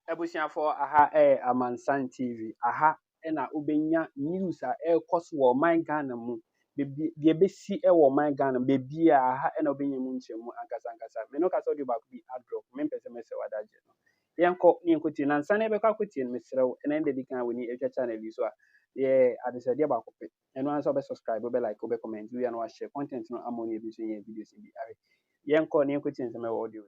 Ebusiafo aha Amansan TV aha na ubenya news a ekos wo man Ghana mu de besi wo man Ghana bebi a aha na ubenya mu nchemu ankasa me no kasa odi ba ku bi adrop me pese mese wadaje no yenko ni enkotie na nsa na ebekwa kotie no mesrew ena ndedi kan woni etwa channel yi so a ye adesade ba ko pe eno anso be subscribe be like be comment we na share content no amoni ebi so ye videos bi are yenko ni enkotie nsema wo audio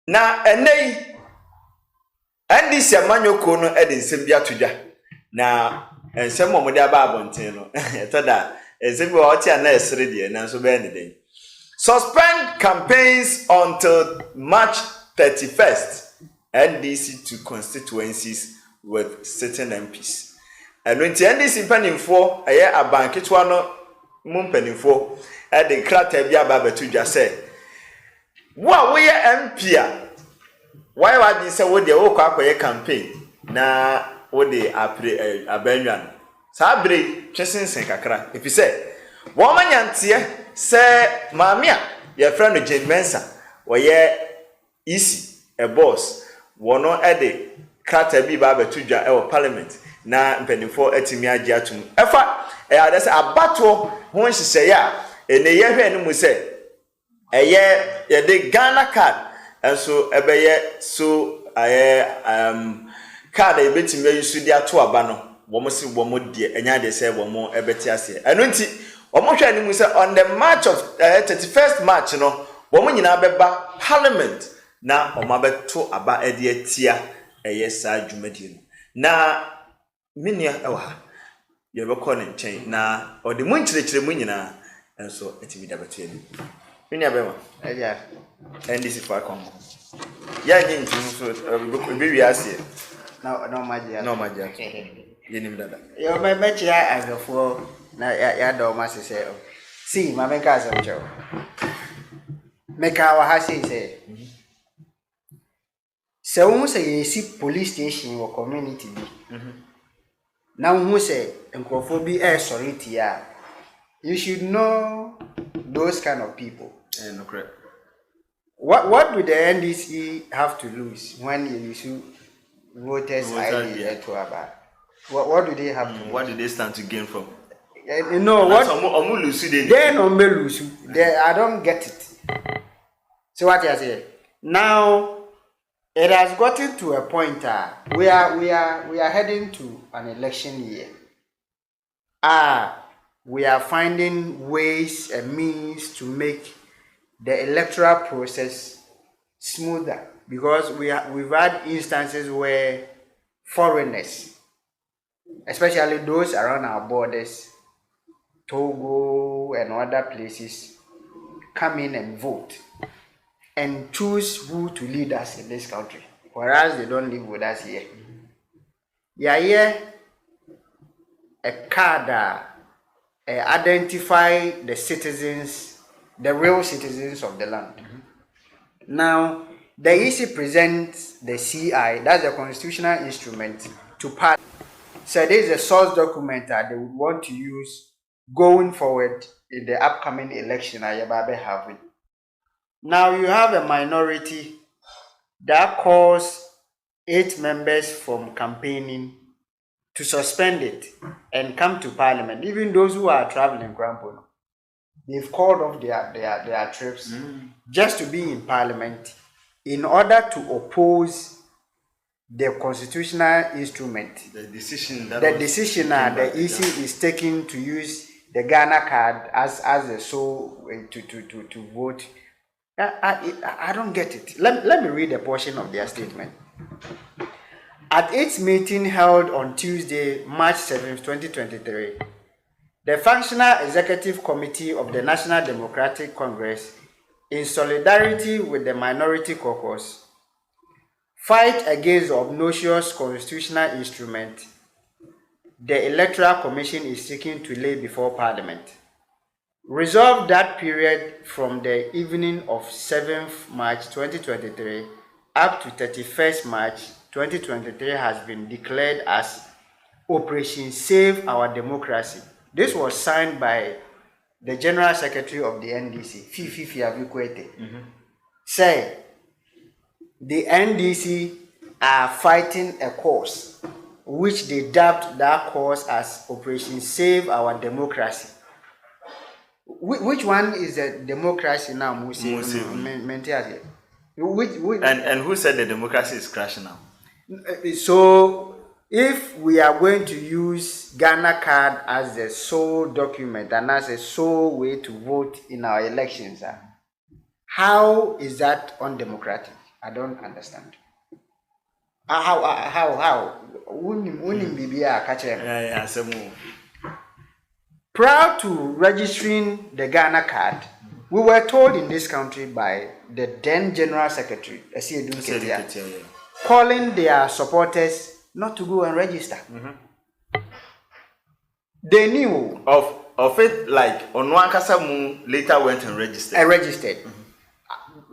na enei andi se manyoko no e de nsem bia todwa na nsem mo de aba abonten no etoda nsem bi o tia na esre de na so be ne den suspend campaigns until March 31st NDC to constituencies with sitting MPs and when NDC panimfo eye abanketwa no mu panimfo e de krata bia aba betodwa se wo a wo ye MP a why would say wo de wo kwa akoye campaign na wo de apre abanwan sa bre twesensen kakra efi se wo manyantie se maame a ye friend no Jane Mensa wo ye isi a boss wono e de krata bi ba betudwa e wo parliament na mpanimfo atimi age atum efa e ade se abato ho nhihye ya ene ye hwe no mu se ye de Ghana card enso ebeye so card e betimi yusu dia to aba no wo se wo die enya de se wo ebeti ase eno nti wo hwe ni mu se on the March of 31st March no wo nyina beba parliament na o mabeto aba e de atia eye sa dwumadi no na minia ewa ye bekọ ne nchen na o de mu nkyerechire mu nyina enso etimi da beto ani minia bema Yeah. NDC for come. Yeah, you so be we ase. No magic. No magic. You name that. Yo me chia agafo na ya do ma se o. See, ma me ka asem cho. Me ka wa ha se. Se wo se ye si police station wo community bi. Na wo se enkrofo bi sorry tia. You should know those kind of people. No correct. What do the NDC have to lose when you issue voters ID to Aba? What do they have to lose? What do they stand to gain from? No, what? They no lose. I don't get it. So what you say? Now it has gotten to a point we are heading to an election year. We are finding ways and means to make the electoral process smoother because we've had instances where foreigners, especially those around our borders, Togo and other places, come in and vote and choose who to lead us in this country, whereas they don't live with us here. Yeah, a card identify the citizens, the real citizens of the land. Now, the EC presents the CI, that's the constitutional instrument, to Parliament. So this is a source document that they would want to use going forward in the upcoming election at Yababe having. Now you have a minority that calls 8 members from campaigning to suspend it and come to Parliament. Even those who are traveling, Grandpa, they've called off their trips just to be in Parliament in order to oppose the constitutional instrument. The decision that the EC is taking to use the Ghana card as a sole way to vote. I don't get it. Let me read a portion of their statement. At its meeting held on Tuesday, March 7, 2023, the Functional Executive Committee of the National Democratic Congress, in solidarity with the Minority Caucus, fight against the obnoxious constitutional instrument the Electoral Commission is seeking to lay before Parliament. Resolve that period from the evening of 7th March 2023 up to 31st March 2023 has been declared as Operation Save Our Democracy. This was signed by the General Secretary of the NDC, Fiifi Kwetey. Say, the NDC are fighting a cause, which they dubbed that cause as Operation Save Our Democracy. Which one is the democracy now, Musi? And who said the democracy is crashing now? So, if we are going to use Ghana card as the sole document and as a sole way to vote in our elections, how is that undemocratic? I don't understand. How? Prior to registering the Ghana card, we were told in this country by the then General Secretary, Asiedu Nketia, calling their supporters not to go and register. They knew of it, like Onwakasamu later went and registered.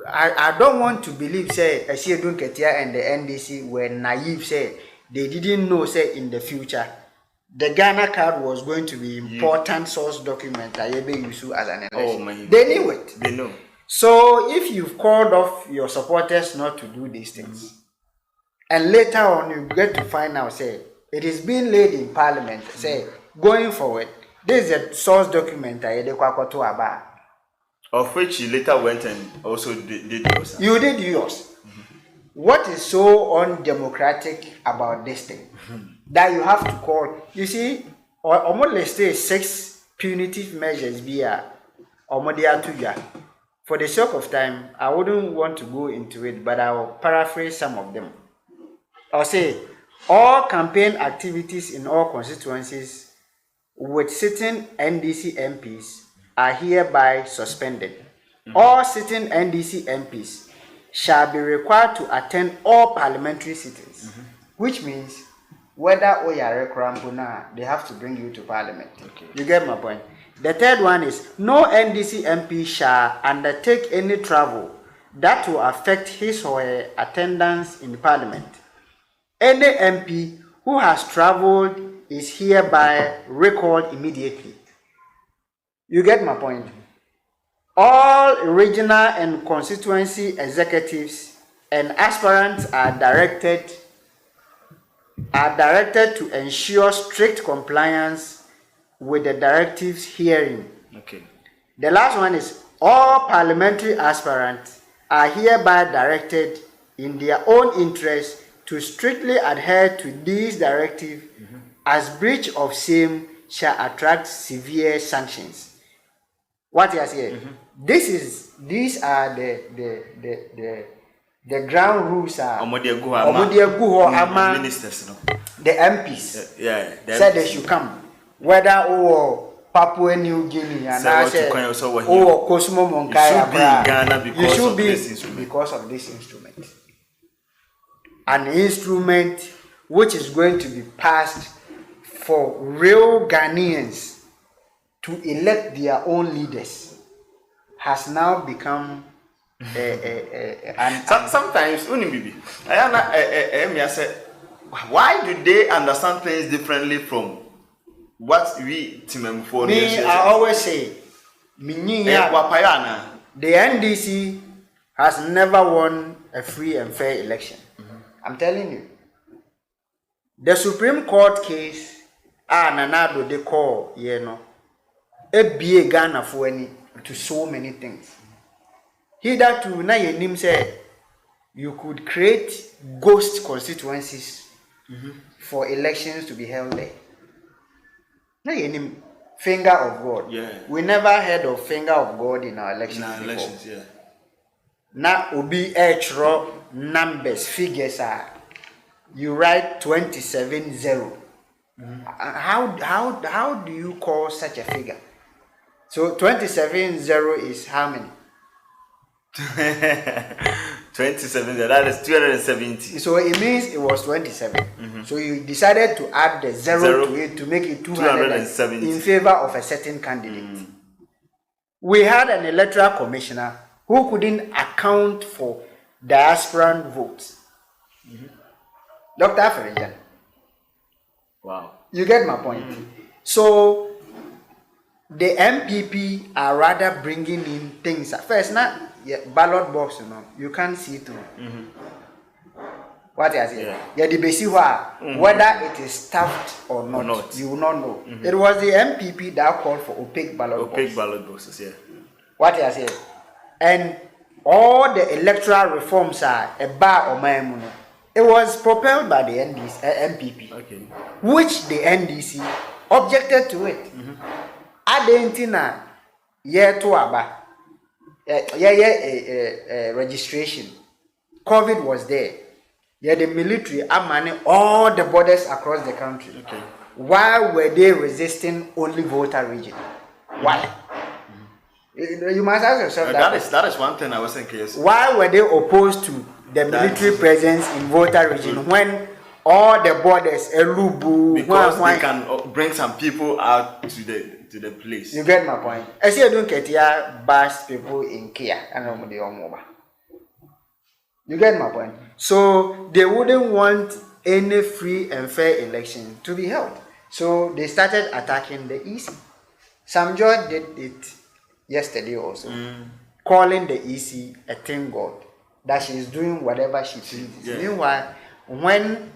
I don't want to believe, say, Asiedu Nketia and the NDC were naive, say, they didn't know, say, in the future, the Ghana card was going to be important source document that you use as an election. They knew it. They know. So if you've called off your supporters not to do these things, and later on you get to find out, say, it is being laid in Parliament, say, going forward, this is a source document of which you later went and also did yours. You did yours. What is so undemocratic about this thing? That you have to call, you see, or let's say 6 punitive measures for the sake of time, I wouldn't want to go into it, but I'll paraphrase some of them. I'll say, all campaign activities in all constituencies with sitting NDC MPs are hereby suspended. All sitting NDC MPs shall be required to attend all parliamentary sittings, which means whether Oyare Krampuna, they have to bring you to Parliament. You get my point? The third one is, no NDC MP shall undertake any travel that will affect his or her attendance in Parliament. Any MP who has traveled is hereby recalled immediately. You get my point? All regional and constituency executives and aspirants are directed to ensure strict compliance with the directives herein. The last one is, all parliamentary aspirants are hereby directed in their own interest to strictly adhere to these directives, as breach of same shall attract severe sanctions. What you are saying? These are the ground rules are ministers, the MPs said they should come, whether Papua New Guinea and Cosmo Monkaya, you should be because of this instrument. An instrument which is going to be passed for real Ghanaians to elect their own leaders has now become sometimes why do they understand things differently from what we I always say the NDC has never won a free and fair election. I'm telling you. The Supreme Court case Nanado they call Ghana for any to so many things. Hitherto, na yenim said you could create ghost constituencies for elections to be held there. Na yenim finger of God. We never heard of finger of God in our elections before. Na obi etro numbers figures are you write 27-0. How do you call such a figure? So 27-0 is how many? 27, that is 270. So it means it was 27. So you decided to add the zero to it to make it 270 in favor of a certain candidate. We had an electoral commissioner who couldn't account for diasporan votes. Dr. Aferijan. Wow. You get my point? So the MPP are rather bringing in things. First, not ballot box, you can't see through. What I say? Yeah. Yeah, the basic whether it is staffed or not, you will not know. It was the MPP that called for opaque ballot boxes, yeah. What I say? And all the electoral reforms are a bar or my. It was propelled by the MPP, which the NDC objected to it. Adentina, to aba, registration. COVID was there. The military are manning all the borders across the country. Why were they resisting only voter region? Why? You must ask yourself that is one thing I was thinking. Why were they opposed to the military presence in voter region when all the borders because they can bring some people out to the place. You get my point. Asiedu Nketia bashed people in Kia and you get my point. So they wouldn't want any free and fair election to be held. So they started attacking the EC. Sam George did it yesterday also, calling the EC a thing god, that she is doing whatever she pleases. Meanwhile, when